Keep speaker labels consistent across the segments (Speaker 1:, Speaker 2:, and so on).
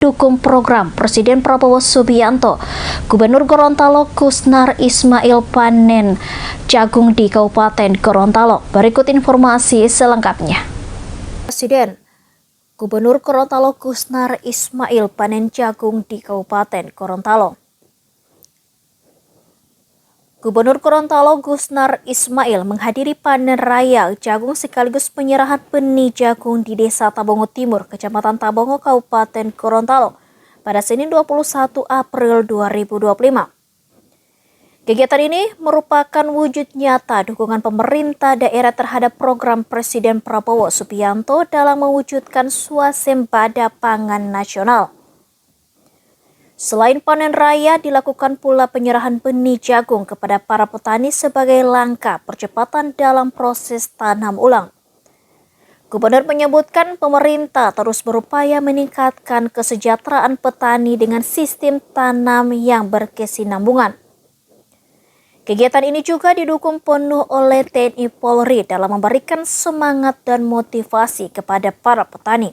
Speaker 1: Dukung program Presiden Prabowo Subianto, Gubernur Gorontalo Kusnar Ismail panen jagung di Kabupaten Gorontalo. Berikut informasi selengkapnya. Presiden Gubernur Gorontalo Kusnar Ismail panen jagung di Kabupaten Gorontalo. Gubernur Gorontalo Kusnar Ismail menghadiri panen raya jagung sekaligus penyerahan benih jagung di Desa Tabongo Timur, Kecamatan Tabongo, Kabupaten Gorontalo pada Senin 21 April 2025. Kegiatan ini merupakan wujud nyata dukungan pemerintah daerah terhadap program Presiden Prabowo Subianto dalam mewujudkan swasembada pangan nasional. Selain panen raya, dilakukan pula penyerahan benih jagung kepada para petani sebagai langkah percepatan dalam proses tanam ulang. Gubernur menyebutkan pemerintah terus berupaya meningkatkan kesejahteraan petani dengan sistem tanam yang berkesinambungan. Kegiatan ini juga didukung penuh oleh TNI Polri dalam memberikan semangat dan motivasi kepada para petani.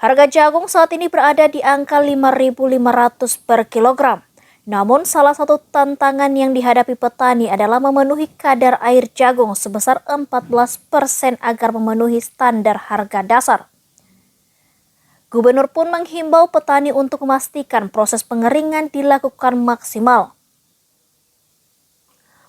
Speaker 1: Harga jagung saat ini berada di angka 5.500 per kilogram. Namun salah satu tantangan yang dihadapi petani adalah memenuhi kadar air jagung sebesar 14% agar memenuhi standar harga dasar. Gubernur pun menghimbau petani untuk memastikan proses pengeringan dilakukan maksimal.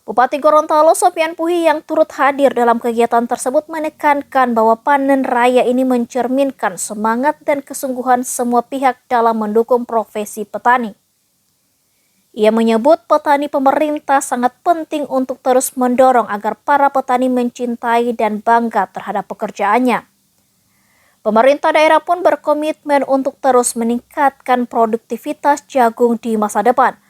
Speaker 1: Bupati Gorontalo Sopyan Puhi yang turut hadir dalam kegiatan tersebut menekankan bahwa panen raya ini mencerminkan semangat dan kesungguhan semua pihak dalam mendukung profesi petani. Ia menyebut petani pemerintah sangat penting untuk terus mendorong agar para petani mencintai dan bangga terhadap pekerjaannya. Pemerintah daerah pun berkomitmen untuk terus meningkatkan produktivitas jagung di masa depan.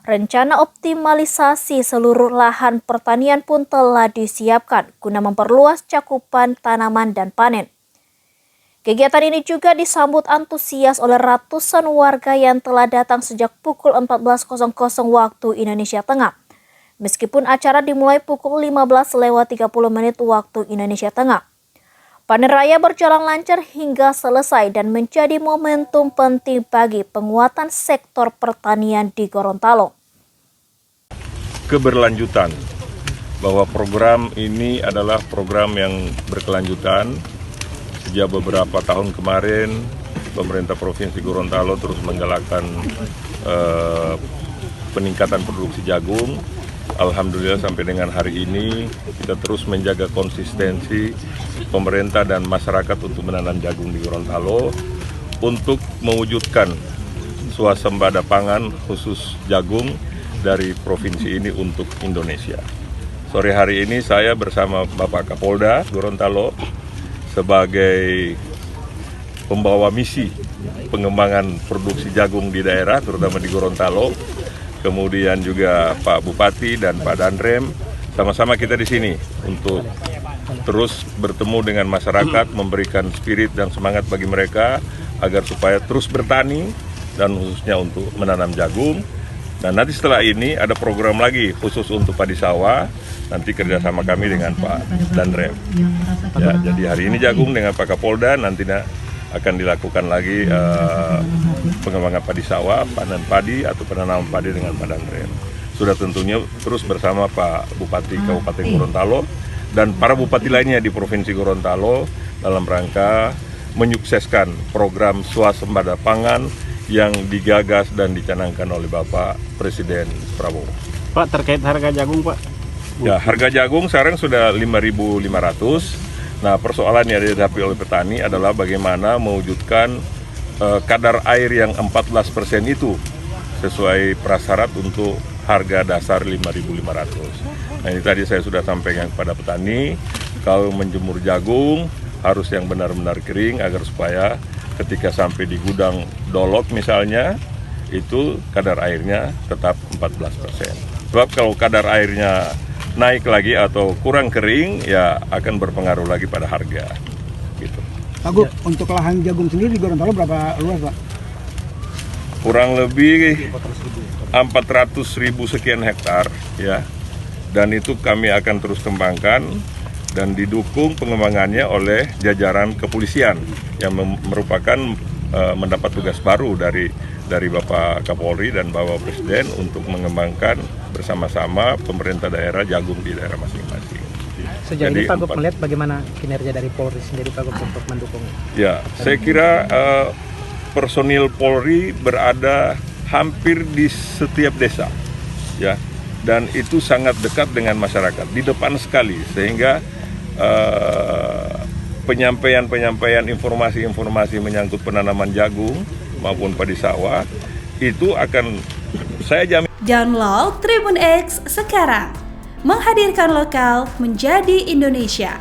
Speaker 1: Rencana optimalisasi seluruh lahan pertanian pun telah disiapkan guna memperluas cakupan tanaman dan panen. Kegiatan ini juga disambut antusias oleh ratusan warga yang telah datang sejak pukul 14.00 waktu Indonesia Tengah. Meskipun acara dimulai pukul 15:30 waktu Indonesia Tengah. Panen raya berjalan lancar hingga selesai dan menjadi momentum penting bagi penguatan sektor pertanian di Gorontalo.
Speaker 2: Keberlanjutan, bahwa program ini adalah program yang berkelanjutan. Sejak beberapa tahun kemarin, pemerintah Provinsi Gorontalo terus menggalakkan peningkatan produksi jagung. Alhamdulillah sampai dengan hari ini kita terus menjaga konsistensi pemerintah dan masyarakat untuk menanam jagung di Gorontalo untuk mewujudkan swasembada pangan khusus jagung dari provinsi ini untuk Indonesia. Sore hari ini saya bersama Bapak Kapolda Gorontalo sebagai pembawa misi pengembangan produksi jagung di daerah, terutama di Gorontalo. Kemudian juga Pak Bupati dan Pak Danrem, sama-sama kita di sini untuk terus bertemu dengan masyarakat, memberikan spirit dan semangat bagi mereka agar supaya terus bertani dan khususnya untuk menanam jagung. Dan nanti setelah ini ada program lagi khusus untuk padi sawah, nanti kerjasama kami dengan Pak Danrem. Ya, jadi hari ini jagung dengan Pak Kapolda, nantinya akan dilakukan lagi pengembangan padi sawah, panen padi atau penanaman padi dengan Pak Danrem. Sudah tentunya terus bersama Pak Bupati Kabupaten Gorontalo dan para bupati lainnya di Provinsi Gorontalo dalam rangka menyukseskan program swasembada pangan yang digagas dan dicanangkan oleh Bapak Presiden Prabowo.
Speaker 3: Pak, terkait harga jagung, Pak?
Speaker 2: Ya, harga jagung sekarang sudah 5.500. Nah, persoalan yang dihadapi oleh petani adalah bagaimana mewujudkan kadar air yang 14% itu sesuai prasyarat untuk harga dasar 5.500. Nah, ini tadi saya sudah sampaikan kepada petani, kalau menjemur jagung harus yang benar-benar kering agar supaya ketika sampai di gudang dolok misalnya, itu kadar airnya tetap 14%. Sebab kalau kadar airnya naik lagi atau kurang kering, ya akan berpengaruh lagi pada harga. Gitu.
Speaker 4: Pak Gub, untuk lahan jagung sendiri di Gorontalo berapa luas, Pak?
Speaker 2: Kurang lebih 400.000 sekian hektar, ya. Dan itu kami akan terus kembangkan dan didukung pengembangannya oleh jajaran kepolisian yang merupakan mendapat tugas baru dari Bapak Kapolri dan Bapak Presiden untuk mengembangkan bersama-sama pemerintah daerah jagung di daerah masing-masing.
Speaker 5: Sejauh
Speaker 2: Jadi,
Speaker 5: ini Pak Gup melihat bagaimana kinerja dari Polri sendiri Pak Gup untuk mendukung?
Speaker 2: Ya, saya kira personil Polri berada hampir di setiap desa, ya, dan itu sangat dekat dengan masyarakat, di depan sekali, sehingga penyampaian informasi menyangkut penanaman jagung maupun padi sawah itu akan saya jamin.
Speaker 6: Download Tribun X sekarang, menghadirkan lokal menjadi Indonesia.